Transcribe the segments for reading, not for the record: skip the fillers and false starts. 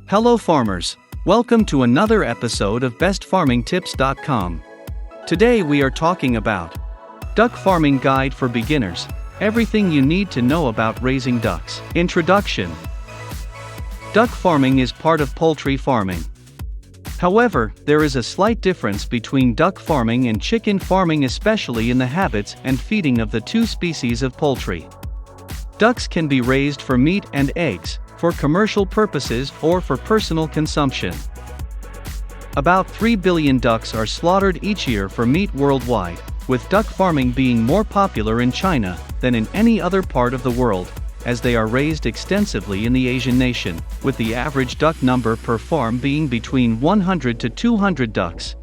Hello farmers, welcome to another episode of bestfarmingtips.com. Today we are talking about Duck Farming Guide for Beginners, everything you need to know about raising ducks. Introduction. Duck farming is part of poultry farming. However, there is a slight difference between duck farming and chicken farming, especially in the habits and feeding of the two species of poultry. Ducks can be raised for meat and eggs, for commercial purposes or for personal consumption. About 3 billion ducks are slaughtered each year for meat worldwide, with duck farming being more popular in China than in any other part of the world, as they are raised extensively in the Asian nation, with the average duck number per farm being between 100 to 200 ducks.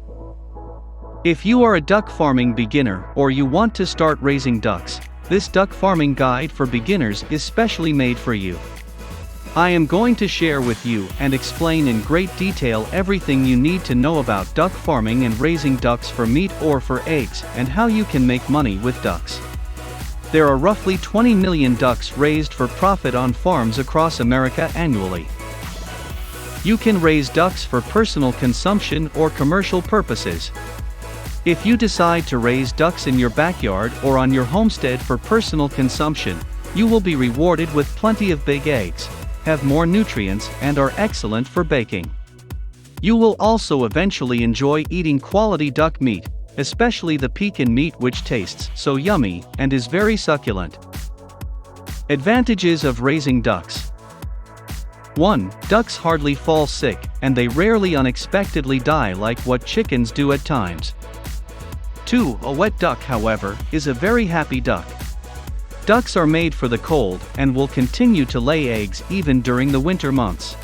If you are a duck farming beginner or you want to start raising ducks, this duck farming guide for beginners is specially made for you. I am going to share with you and explain in great detail everything you need to know about duck farming and raising ducks for meat or for eggs, and how you can make money with ducks. There are roughly 20 million ducks raised for profit on farms across America annually. You can raise ducks for personal consumption or commercial purposes. If you decide to raise ducks in your backyard or on your homestead for personal consumption, you will be rewarded with plenty of big eggs, have more nutrients, and are excellent for baking. You will also eventually enjoy eating quality duck meat, especially the Pekin meat, which tastes so yummy and is very succulent. Advantages of raising ducks. 1. Ducks hardly fall sick, and they rarely unexpectedly die like what chickens do at times. 2. A wet duck, however, is a very happy duck. Ducks are made for the cold and will continue to lay eggs even during the winter months.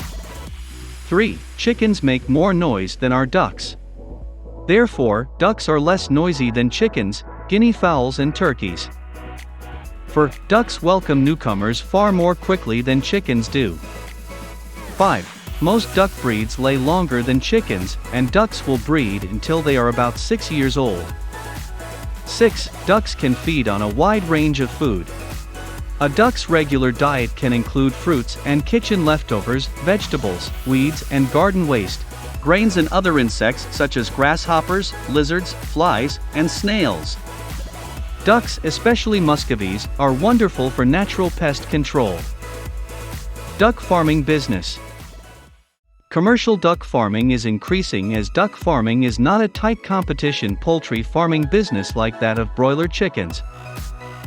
3. Chickens make more noise than our ducks. Therefore, ducks are less noisy than chickens, guinea fowls, and turkeys. 4. Ducks welcome newcomers far more quickly than chickens do. 5. Most duck breeds lay longer than chickens, and ducks will breed until they are about 6 years old. 6. Ducks can feed on a wide range of food. A duck's regular diet can include fruits and kitchen leftovers, vegetables, weeds and garden waste, grains and other insects such as grasshoppers, lizards, flies, and snails. Ducks, especially muscovies, are wonderful for natural pest control. Duck farming business. Commercial duck farming is increasing as duck farming is not a tight competition poultry farming business like that of broiler chickens.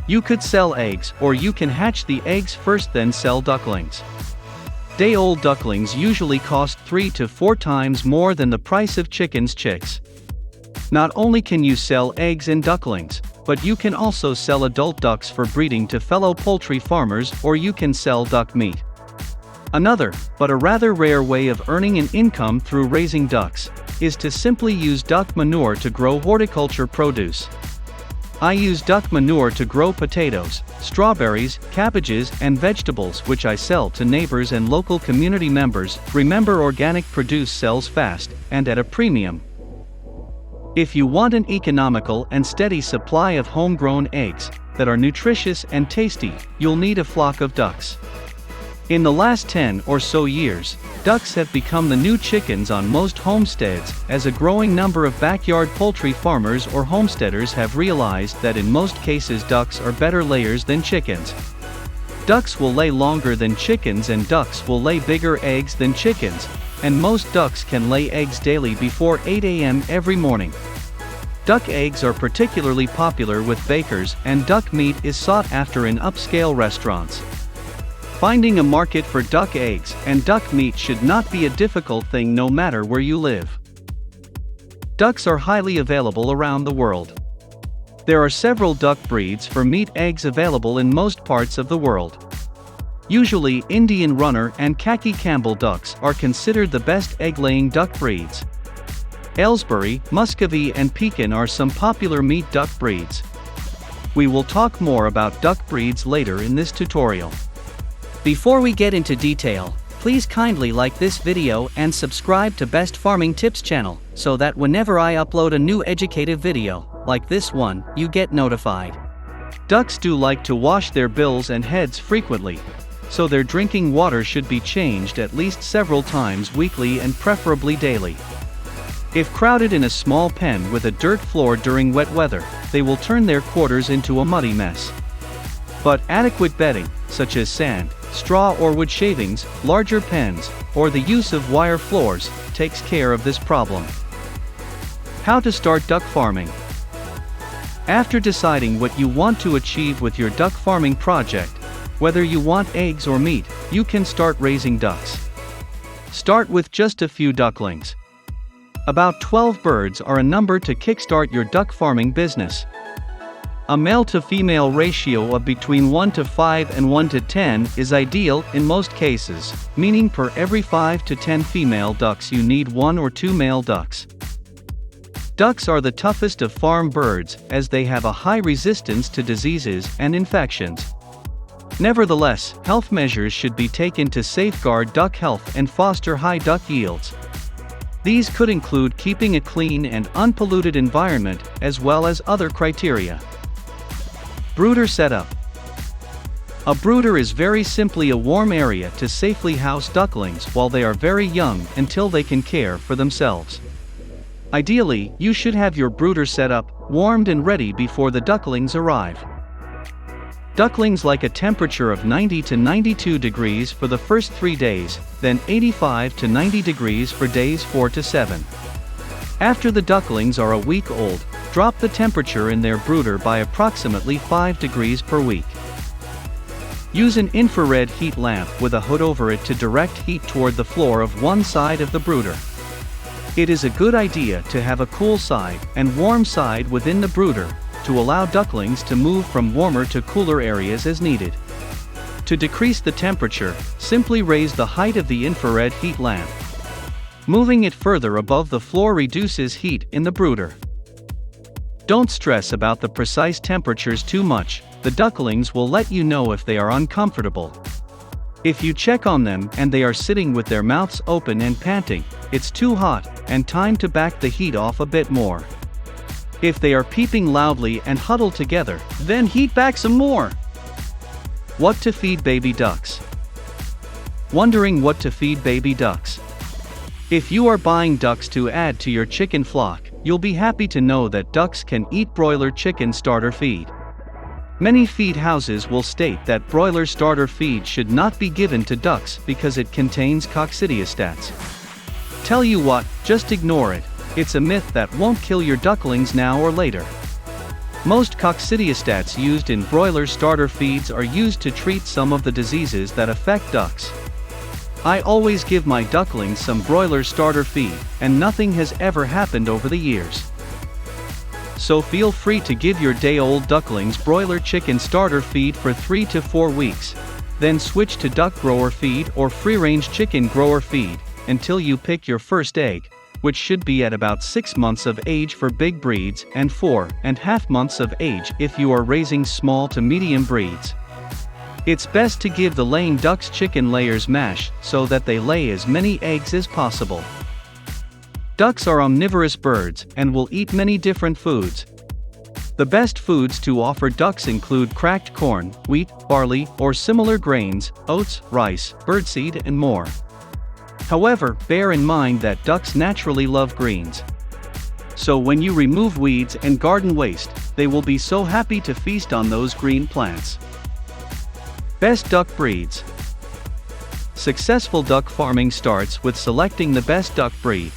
You could sell eggs, or you can hatch the eggs first then sell ducklings. Day-old ducklings usually cost 3 to 4 times more than the price of chickens' chicks. Not only can you sell eggs and ducklings, but you can also sell adult ducks for breeding to fellow poultry farmers, or you can sell duck meat. Another, but a rather rare way of earning an income through raising ducks, is to simply use duck manure to grow horticulture produce. I use duck manure to grow potatoes, strawberries, cabbages, and vegetables, which I sell to neighbors and local community members. Remember, organic produce sells fast, and at a premium. If you want an economical and steady supply of homegrown eggs, that are nutritious and tasty, you'll need a flock of ducks. In the last 10 or so years, ducks have become the new chickens on most homesteads, as a growing number of backyard poultry farmers or homesteaders have realized that in most cases ducks are better layers than chickens. Ducks will lay longer than chickens, and ducks will lay bigger eggs than chickens, and most ducks can lay eggs daily before 8 a.m. every morning. Duck eggs are particularly popular with bakers, and duck meat is sought after in upscale restaurants. Finding a market for duck eggs and duck meat should not be a difficult thing no matter where you live. Ducks are highly available around the world. There are several duck breeds for meat eggs available in most parts of the world. Usually, Indian runner and khaki Campbell ducks are considered the best egg-laying duck breeds. Aylesbury, Muscovy, and Pekin are some popular meat duck breeds. We will talk more about duck breeds later in this tutorial. Before we get into detail, please kindly like this video and subscribe to Best Farming Tips channel, so that whenever I upload a new educative video, like this one, you get notified. Ducks do like to wash their bills and heads frequently. so their drinking water should be changed at least several times weekly and preferably daily. If crowded in a small pen with a dirt floor during wet weather, they will turn their quarters into a muddy mess. But adequate bedding, such as sand, straw or wood shavings, larger pens, or the use of wire floors, takes care of this problem. How to start duck farming. After deciding what you want to achieve with your duck farming project, whether you want eggs or meat, you can start raising ducks. Start with just a few ducklings. About 12 birds are a number to kickstart your duck farming business. A male-to-female ratio of between 1 to 5 and 1 to 10 is ideal in most cases, meaning per every 5 to 10 female ducks you need 1 or 2 male ducks. Ducks are the toughest of farm birds as they have a high resistance to diseases and infections. Nevertheless, health measures should be taken to safeguard duck health and foster high duck yields. These could include keeping a clean and unpolluted environment, as well as other criteria. Brooder setup. A brooder is very simply a warm area to safely house ducklings while they are very young until they can care for themselves. Ideally, you should have your brooder set up, warmed and ready before the ducklings arrive. Ducklings like a temperature of 90 to 92 degrees for the first 3 days, then 85 to 90 degrees for days 4 to 7. After the ducklings are a week old, drop the temperature in their brooder by approximately 5 degrees per week. Use an infrared heat lamp with a hood over it to direct heat toward the floor of one side of the brooder. It is a good idea to have a cool side and warm side within the brooder, to allow ducklings to move from warmer to cooler areas as needed. To decrease the temperature, simply raise the height of the infrared heat lamp. Moving it further above the floor reduces heat in the brooder. Don't stress about the precise temperatures too much, the ducklings will let you know if they are uncomfortable. If you check on them and they are sitting with their mouths open and panting, it's too hot, and time to back the heat off a bit more. If they are peeping loudly and huddled together, then heat back some more. What to feed baby ducks? Wondering what to feed baby ducks? If you are buying ducks to add to your chicken flock, you'll be happy to know that ducks can eat broiler chicken starter feed. Many feed houses will state that broiler starter feed should not be given to ducks because it contains coccidiostats. Tell you what, just ignore it. It's a myth that won't kill your ducklings now or later. Most coccidiostats used in broiler starter feeds are used to treat some of the diseases that affect ducks. I always give my ducklings some broiler starter feed, and nothing has ever happened over the years. So feel free to give your day-old ducklings broiler chicken starter feed for 3 to 4 weeks. Then switch to duck grower feed or free-range chicken grower feed, until you pick your first egg, which should be at about 6 months of age for big breeds and 4.5 months of age if you are raising small to medium breeds. It's best to give the laying ducks chicken layers mash so that they lay as many eggs as possible. Ducks are omnivorous birds and will eat many different foods. The best foods to offer ducks include cracked corn, wheat, barley, or similar grains, oats, rice, birdseed, and more. However, bear in mind that ducks naturally love greens. So when you remove weeds and garden waste, they will be so happy to feast on those green plants. Best duck breeds. Successful duck farming starts with selecting the best duck breed.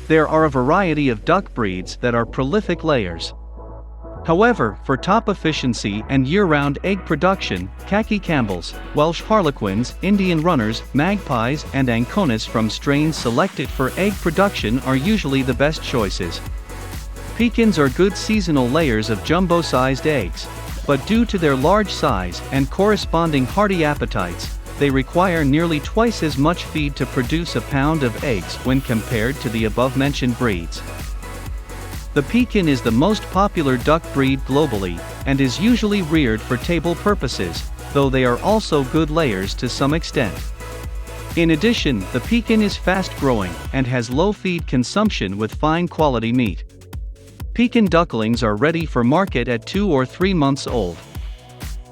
There are a variety of duck breeds that are prolific layers. However, for top efficiency and year-round egg production, khaki Campbells, Welsh Harlequins, Indian Runners, Magpies, and Anconas from strains selected for egg production are usually the best choices. Pekins are good seasonal layers of jumbo-sized eggs, but due to their large size and corresponding hearty appetites, they require nearly twice as much feed to produce a pound of eggs when compared to the above-mentioned breeds. The Pekin is the most popular duck breed globally, and is usually reared for table purposes, though they are also good layers to some extent. In addition, the Pekin is fast-growing, and has low feed consumption with fine quality meat. Pekin ducklings are ready for market at 2 or 3 months old.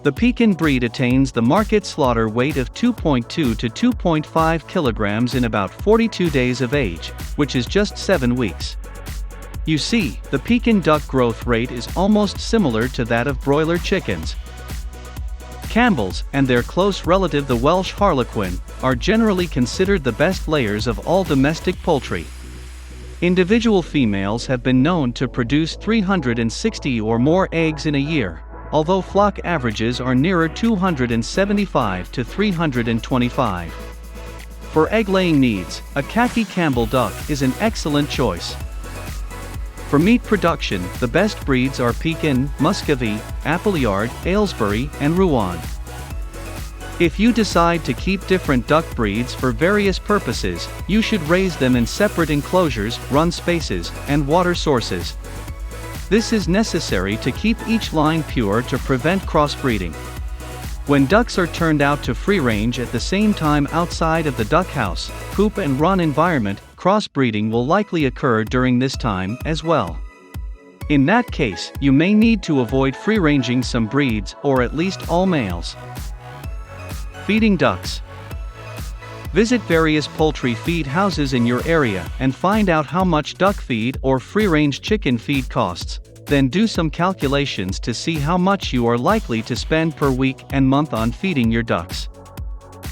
The Pekin breed attains the market slaughter weight of 2.2 to 2.5 kilograms in about 42 days of age, which is just 7 weeks. You see, the Pekin duck growth rate is almost similar to that of broiler chickens. Campbells, and their close relative the Welsh Harlequin, are generally considered the best layers of all domestic poultry. Individual females have been known to produce 360 or more eggs in a year, although flock averages are nearer 275 to 325. For egg-laying needs, a khaki Campbell duck is an excellent choice. For meat production, the best breeds are Pekin, Muscovy, Appleyard, Aylesbury, and Rouen. If you decide to keep different duck breeds for various purposes, you should raise them in separate enclosures, run spaces, and water sources. This is necessary to keep each line pure to prevent crossbreeding. When ducks are turned out to free range at the same time outside of the duck house, coop and run environment, crossbreeding will likely occur during this time as well. In that case, you may need to avoid free-ranging some breeds or at least all males. Feeding ducks. Visit various poultry feed houses in your area and find out how much duck feed or free-range chicken feed costs. Then do some calculations to see how much you are likely to spend per week and month on feeding your ducks.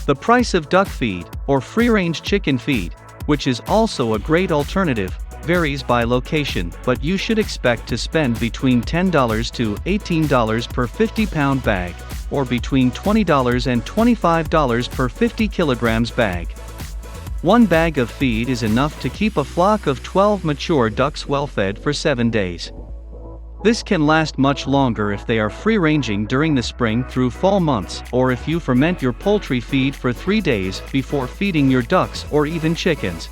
The price of duck feed, or free-range chicken feed, which is also a great alternative, varies by location, but you should expect to spend between $10 to $18 per 50-pound bag, or between $20 and $25 per 50 kilograms bag. One bag of feed is enough to keep a flock of 12 mature ducks well fed for 7 days. This can last much longer if they are free-ranging during the spring through fall months, or if you ferment your poultry feed for 3 days before feeding your ducks or even chickens.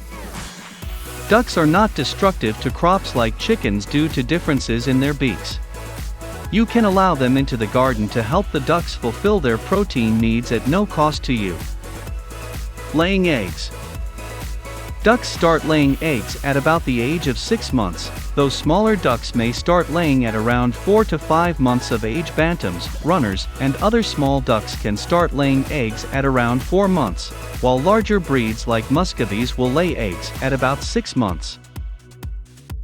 Ducks are not destructive to crops like chickens due to differences in their beaks. You can allow them into the garden to help the ducks fulfill their protein needs at no cost to you. Laying eggs. Ducks start laying eggs at about the age of 6 months, though smaller ducks may start laying at around 4 to 5 months of age. Bantams, runners, and other small ducks can start laying eggs at around 4 months, while larger breeds like Muscovies will lay eggs at about 6 months.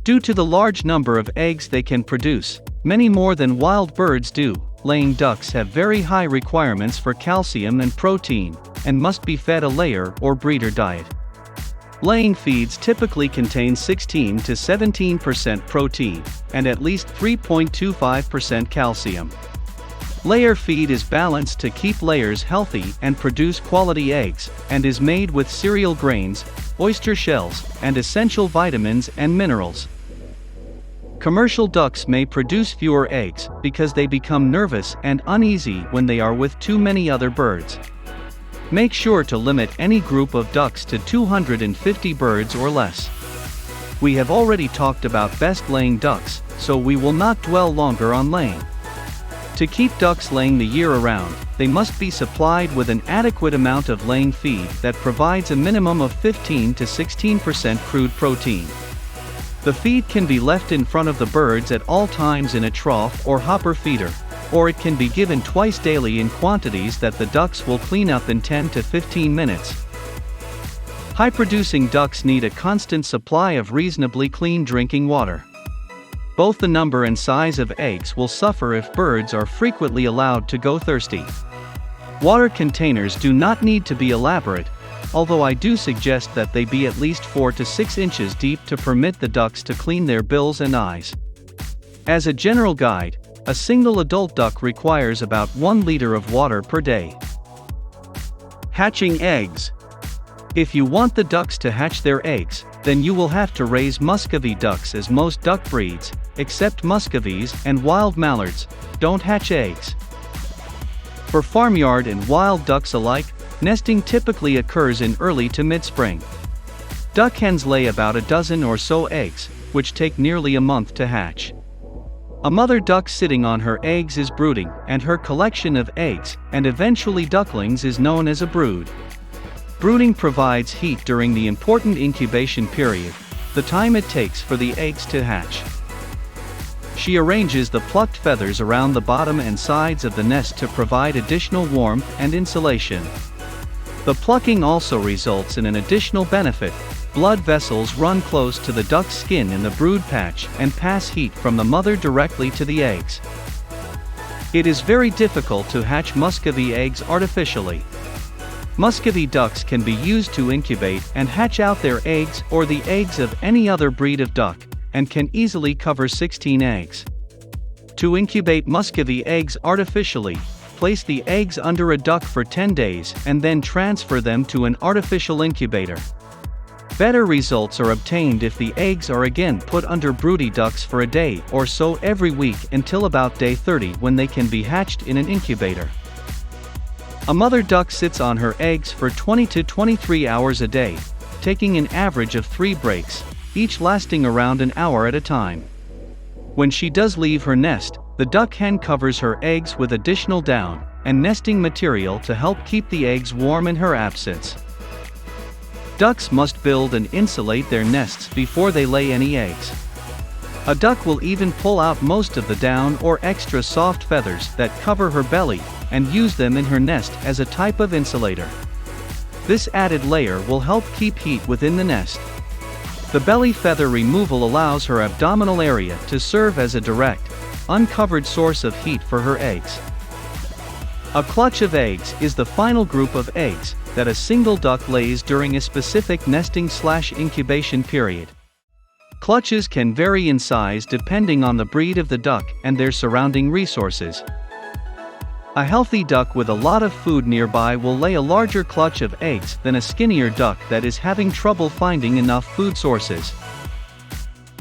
Due to the large number of eggs they can produce, many more than wild birds do, laying ducks have very high requirements for calcium and protein, and must be fed a layer or breeder diet. Laying feeds typically contain 16 to 17% protein, and at least 3.25% calcium. Layer feed is balanced to keep layers healthy and produce quality eggs, and is made with cereal grains, oyster shells, and essential vitamins and minerals. Commercial ducks may produce fewer eggs because they become nervous and uneasy when they are with too many other birds. Make sure to limit any group of ducks to 250 birds or less. We have already talked about best laying ducks, so we will not dwell longer on laying. To keep ducks laying the year around, they must be supplied with an adequate amount of laying feed that provides a minimum of 15 to 16% crude protein. The feed can be left in front of the birds at all times in a trough or hopper feeder, or it can be given twice daily in quantities that the ducks will clean up in 10 to 15 minutes. High-producing ducks need a constant supply of reasonably clean drinking water. Both the number and size of eggs will suffer if birds are frequently allowed to go thirsty. Water containers do not need to be elaborate, although I do suggest that they be at least 4 to 6 inches deep to permit the ducks to clean their bills and eyes. As a general guide, a single adult duck requires about 1 liter of water per day. Hatching eggs. If you want the ducks to hatch their eggs, then you will have to raise Muscovy ducks, as most duck breeds, except Muscovies and wild mallards, don't hatch eggs. For farmyard and wild ducks alike, nesting typically occurs in early to mid-spring. Duck hens lay about a dozen or so eggs, which take nearly a month to hatch. A mother duck sitting on her eggs is brooding, and her collection of eggs, and eventually ducklings, is known as a brood. Brooding provides heat during the important incubation period, the time it takes for the eggs to hatch. She arranges the plucked feathers around the bottom and sides of the nest to provide additional warmth and insulation. The plucking also results in an additional benefit. Blood vessels run close to the duck's skin in the brood patch and pass heat from the mother directly to the eggs. It is very difficult to hatch Muscovy eggs artificially. Muscovy ducks can be used to incubate and hatch out their eggs or the eggs of any other breed of duck, and can easily cover 16 eggs. To incubate Muscovy eggs artificially, place the eggs under a duck for 10 days and then transfer them to an artificial incubator. Better results are obtained if the eggs are again put under broody ducks for a day or so every week until about day 30, when they can be hatched in an incubator. A mother duck sits on her eggs for 20 to 23 hours a day, taking an average of 3 breaks, each lasting around an hour at a time. When she does leave her nest, the duck hen covers her eggs with additional down and nesting material to help keep the eggs warm in her absence. Ducks must build and insulate their nests before they lay any eggs. A duck will even pull out most of the down or extra soft feathers that cover her belly and use them in her nest as a type of insulator. This added layer will help keep heat within the nest. The belly feather removal allows her abdominal area to serve as a direct, uncovered source of heat for her eggs. A clutch of eggs is the final group of eggs that a single duck lays during a specific nesting/incubation period. Clutches can vary in size depending on the breed of the duck and their surrounding resources. A healthy duck with a lot of food nearby will lay a larger clutch of eggs than a skinnier duck that is having trouble finding enough food sources.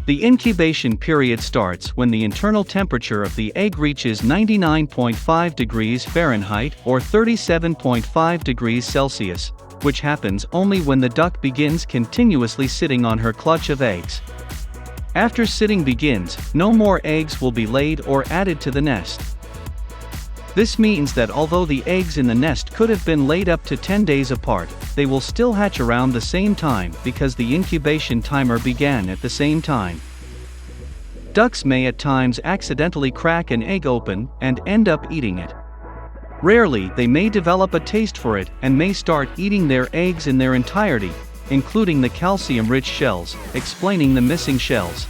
The incubation period starts when the internal temperature of the egg reaches 99.5 degrees Fahrenheit or 37.5 degrees Celsius, which happens only when the duck begins continuously sitting on her clutch of eggs. After sitting begins, no more eggs will be laid or added to the nest. This means that although the eggs in the nest could have been laid up to 10 days apart, they will still hatch around the same time because the incubation timer began at the same time. Ducks may at times accidentally crack an egg open and end up eating it. Rarely they may develop a taste for it and may start eating their eggs in their entirety, including the calcium-rich shells, explaining the missing shells.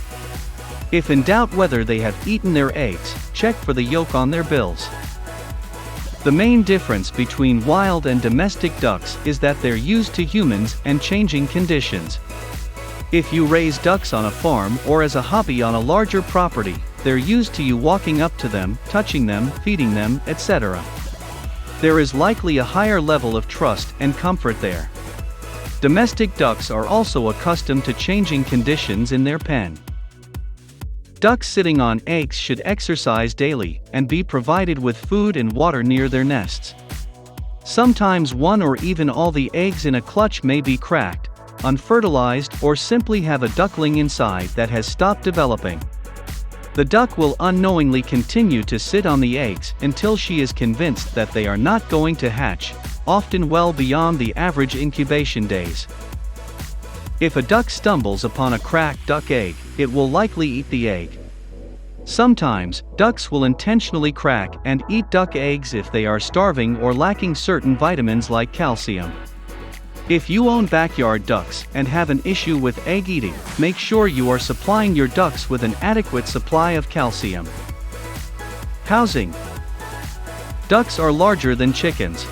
If in doubt whether they have eaten their eggs, check for the yolk on their bills. The main difference between wild and domestic ducks is that they're used to humans and changing conditions. If you raise ducks on a farm or as a hobby on a larger property, they're used to you walking up to them, touching them, feeding them, etc. There is likely a higher level of trust and comfort there. Domestic ducks are also accustomed to changing conditions in their pen. Ducks sitting on eggs should exercise daily and be provided with food and water near their nests. Sometimes one or even all the eggs in a clutch may be cracked, unfertilized, or simply have a duckling inside that has stopped developing. The duck will unknowingly continue to sit on the eggs until she is convinced that they are not going to hatch, often well beyond the average incubation days. If a duck stumbles upon a cracked duck egg, it will likely eat the egg. Sometimes, ducks will intentionally crack and eat duck eggs if they are starving or lacking certain vitamins like calcium. If you own backyard ducks and have an issue with egg eating, make sure you are supplying your ducks with an adequate supply of calcium. Housing. Ducks are larger than chickens.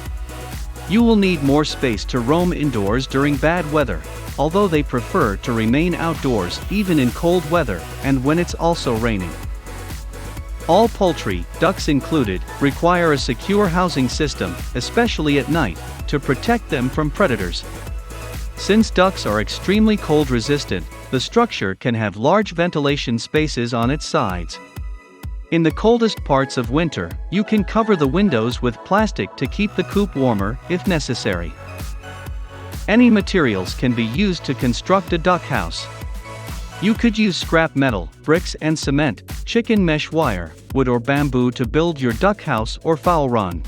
You will need more space to roam indoors during bad weather, although they prefer to remain outdoors even in cold weather and when it's also raining. All poultry, ducks included, require a secure housing system, especially at night, to protect them from predators. Since ducks are extremely cold resistant, the structure can have large ventilation spaces on its sides. In the coldest parts of winter, you can cover the windows with plastic to keep the coop warmer, if necessary. Any materials can be used to construct a duck house. You could use scrap metal, bricks and cement, chicken mesh wire, wood or bamboo to build your duck house or fowl run.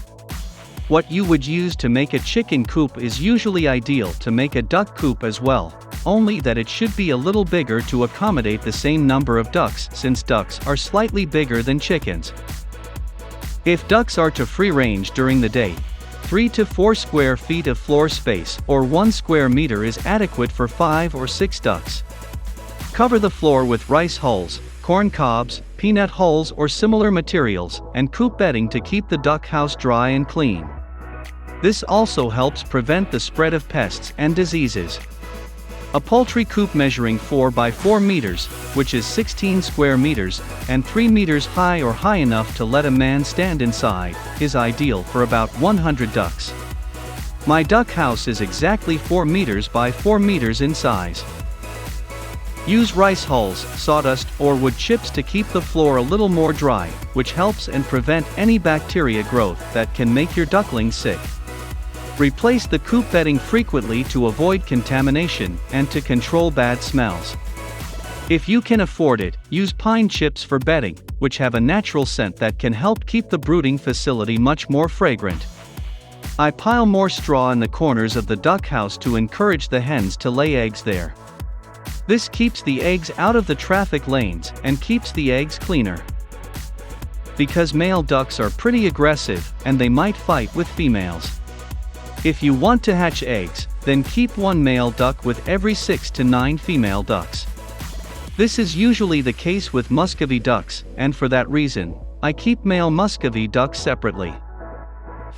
What you would use to make a chicken coop is usually ideal to make a duck coop as well, only that it should be a little bigger to accommodate the same number of ducks, since ducks are slightly bigger than chickens. If ducks are to free range during the day, 3 to 4 square feet of floor space or 1 square meter is adequate for 5 or 6 ducks. Cover the floor with rice hulls, corn cobs, peanut hulls or similar materials, and coop bedding to keep the duck house dry and clean. This also helps prevent the spread of pests and diseases. A poultry coop measuring 4 by 4 meters, which is 16 square meters, and 3 meters high or high enough to let a man stand inside, is ideal for about 100 ducks. My duck house is exactly 4 meters by 4 meters in size. Use rice hulls, sawdust, or wood chips to keep the floor a little more dry, which helps and prevent any bacteria growth that can make your ducklings sick. Replace the coop bedding frequently to avoid contamination and to control bad smells. If you can afford it, use pine chips for bedding, which have a natural scent that can help keep the brooding facility much more fragrant. I pile more straw in the corners of the duck house to encourage the hens to lay eggs there. This keeps the eggs out of the traffic lanes and keeps the eggs cleaner. Because male ducks are pretty aggressive and they might fight with females. If you want to hatch eggs, then keep 1 male duck with every 6 to 9 female ducks. This is usually the case with Muscovy ducks, and for that reason, I keep male Muscovy ducks separately.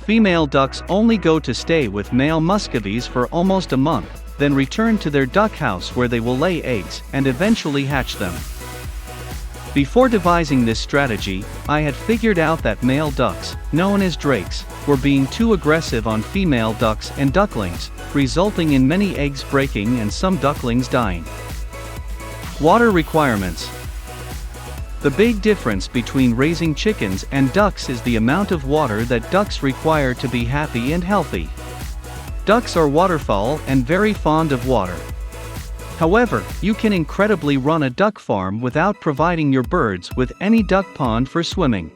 Female ducks only go to stay with male Muscovies for almost a month, then return to their duck house where they will lay eggs and eventually hatch them. Before devising this strategy, I had figured out that male ducks, known as drakes, were being too aggressive on female ducks and ducklings, resulting in many eggs breaking and some ducklings dying. Water requirements. The big difference between raising chickens and ducks is the amount of water that ducks require to be happy and healthy. Ducks are waterfowl and very fond of water. However, you can incredibly run a duck farm without providing your birds with any duck pond for swimming.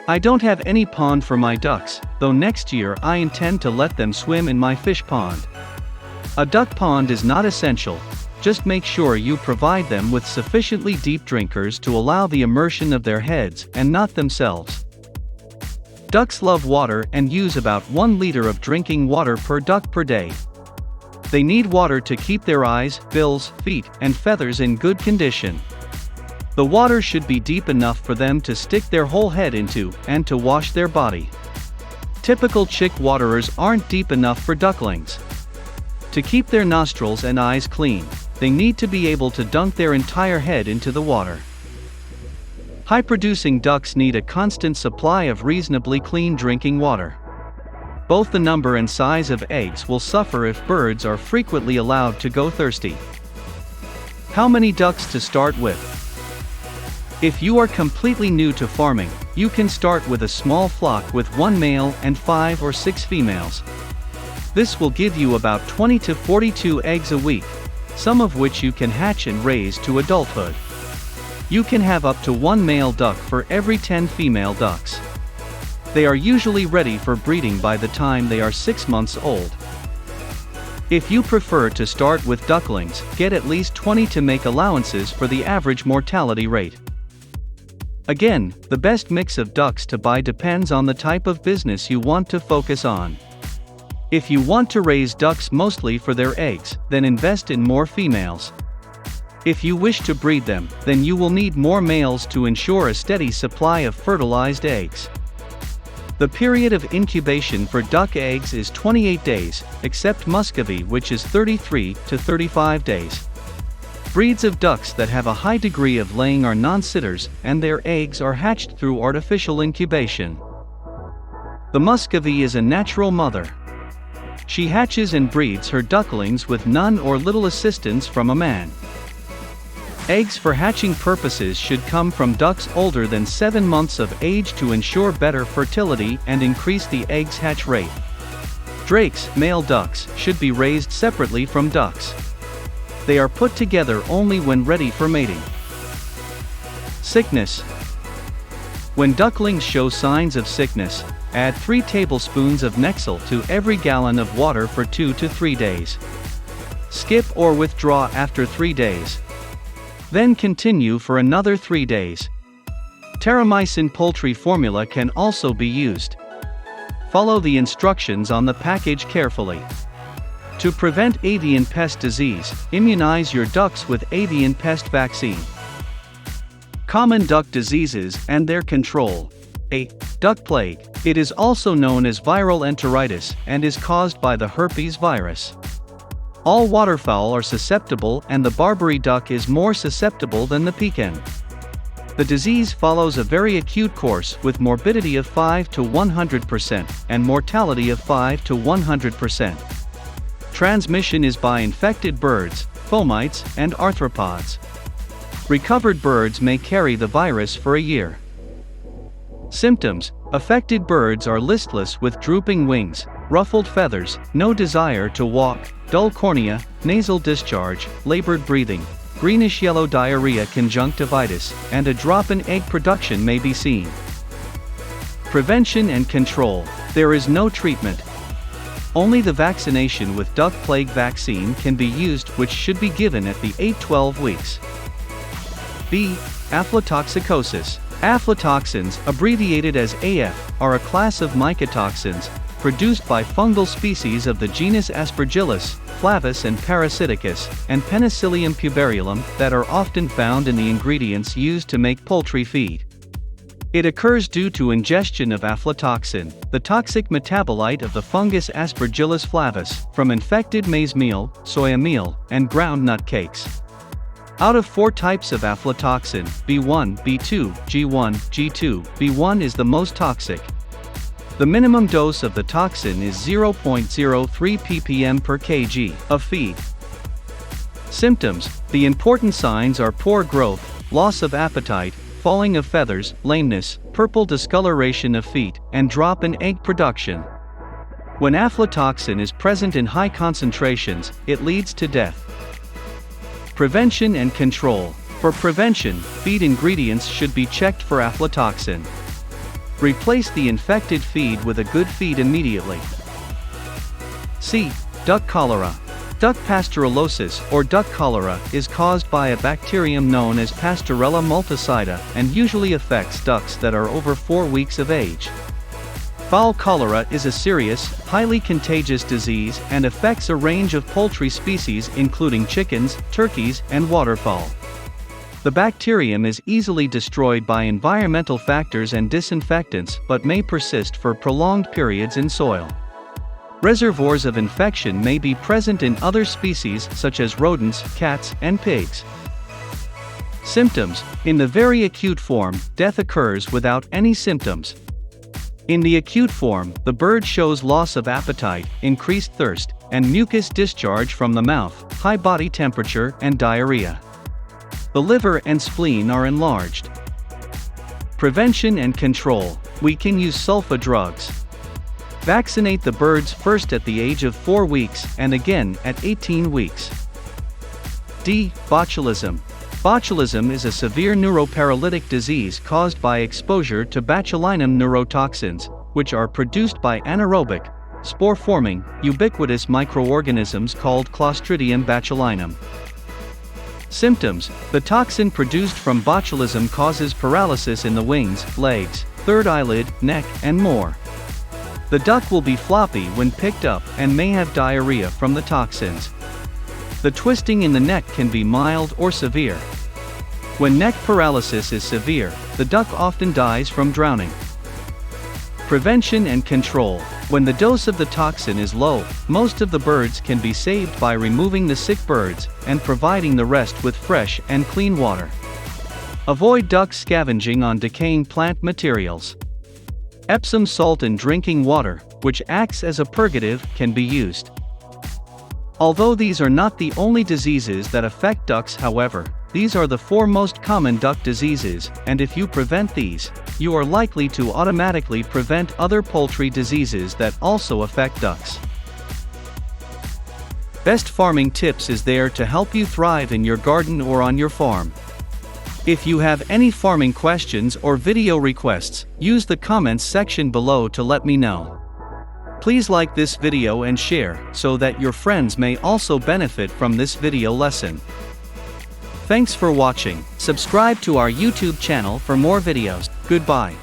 I don't have any pond for my ducks, though next year I intend to let them swim in my fish pond. A duck pond is not essential, just make sure you provide them with sufficiently deep drinkers to allow the immersion of their heads and not themselves. Ducks love water and use about 1 liter of drinking water per duck per day. They need water to keep their eyes, bills, feet, and feathers in good condition. The water should be deep enough for them to stick their whole head into and to wash their body. Typical chick waterers aren't deep enough for ducklings. To keep their nostrils and eyes clean, they need to be able to dunk their entire head into the water. High-producing ducks need a constant supply of reasonably clean drinking water. Both the number and size of eggs will suffer if birds are frequently allowed to go thirsty. How many ducks to start with? If you are completely new to farming, you can start with a small flock with 1 male and 5 or 6 females. This will give you about 20 to 42 eggs a week, some of which you can hatch and raise to adulthood. You can have up to 1 male duck for every 10 female ducks. They are usually ready for breeding by the time they are 6 months old. If you prefer to start with ducklings, get at least 20 to make allowances for the average mortality rate. Again, the best mix of ducks to buy depends on the type of business you want to focus on. If you want to raise ducks mostly for their eggs, then invest in more females. If you wish to breed them, then you will need more males to ensure a steady supply of fertilized eggs. The period of incubation for duck eggs is 28 days, except Muscovy, which is 33 to 35 days. Breeds of ducks that have a high degree of laying are non-sitters, and their eggs are hatched through artificial incubation. The Muscovy is a natural mother. She hatches and breeds her ducklings with none or little assistance from a man. Eggs for hatching purposes should come from ducks older than 7 months of age to ensure better fertility and increase the eggs hatch rate. Drakes, male ducks, should be raised separately from ducks. They are put together only when ready for mating. Sickness. When ducklings show signs of sickness, add 3 tablespoons of Nexil to every gallon of water for 2 to 3 days. skip or withdraw after 3 days. Then continue for another 3 days. Terramycin poultry formula can also be used. Follow the instructions on the package carefully. To prevent avian pest disease, immunize your ducks with avian pest vaccine. Common duck diseases and their control. A. Duck plague. It is also known as viral enteritis and is caused by the herpes virus. All waterfowl are susceptible, and the Barbary duck is more susceptible than the pecan. The disease follows a very acute course with morbidity of 5 to 100% and mortality of 5 to 100%. Transmission is by infected birds, fomites, and arthropods. Recovered birds may carry the virus for a year. Symptoms: affected birds are listless with drooping wings, ruffled feathers, no desire to walk, dull cornea, nasal discharge, labored breathing, greenish-yellow diarrhea, conjunctivitis, and a drop in egg production may be seen. Prevention and control. There is no treatment. Only the vaccination with duck plague vaccine can be used, which should be given at the 8-12 weeks. B. Aflatoxicosis. Aflatoxins, abbreviated as AF, are a class of mycotoxins, produced by fungal species of the genus Aspergillus, Flavus and Parasiticus, and Penicillium puberilum that are often found in the ingredients used to make poultry feed. It occurs due to ingestion of aflatoxin, the toxic metabolite of the fungus Aspergillus flavus, from infected maize meal, soya meal, and ground nut cakes. Out of 4 types of aflatoxin, B1, B2, G1, G2, B1 is the most toxic. The minimum dose of the toxin is 0.03 ppm per kg of feed. Symptoms: the important signs are poor growth, loss of appetite, falling of feathers, lameness, purple discoloration of feet, and drop in egg production. When aflatoxin is present in high concentrations, it leads to death. Prevention and control. For prevention, feed ingredients should be checked for aflatoxin. Replace the infected feed with a good feed immediately. C. Duck cholera. Duck pasteurellosis or duck cholera is caused by a bacterium known as Pasteurella multicida and usually affects ducks that are over 4 weeks of age. Fowl cholera is a serious, highly contagious disease and affects a range of poultry species including chickens, turkeys, and waterfowl. The bacterium is easily destroyed by environmental factors and disinfectants but may persist for prolonged periods in soil. Reservoirs of infection may be present in other species such as rodents, cats, and pigs. Symptoms: in the very acute form, death occurs without any symptoms. In the acute form, the bird shows loss of appetite, increased thirst, and mucus discharge from the mouth, high body temperature, and diarrhea. The liver and spleen are enlarged. Prevention and control. We can use sulfa drugs. Vaccinate the birds first at the age of 4 weeks and again at 18 weeks. D. Botulism. Botulism is a severe neuroparalytic disease caused by exposure to botulinum neurotoxins, which are produced by anaerobic, spore-forming, ubiquitous microorganisms called Clostridium botulinum. Symptoms: the toxin produced from botulism causes paralysis in the wings, legs, third eyelid, neck, and more. The duck will be floppy when picked up and may have diarrhea from the toxins. The twisting in the neck can be mild or severe. When neck paralysis is severe, the duck often dies from drowning. Prevention and control. When the dose of the toxin is low, most of the birds can be saved by removing the sick birds and providing the rest with fresh and clean water. Avoid duck scavenging on decaying plant materials. Epsom salt in drinking water, which acts as a purgative, can be used. Although these are not the only diseases that affect ducks, however, these are the 4 most common duck diseases, and if you prevent these, you are likely to automatically prevent other poultry diseases that also affect ducks. Best Farming Tips is there to help you thrive in your garden or on your farm. If you have any farming questions or video requests, use the comments section below to let me know. Please like this video and share so that your friends may also benefit from this video lesson. Thanks for watching. Subscribe to our YouTube channel for more videos. Goodbye.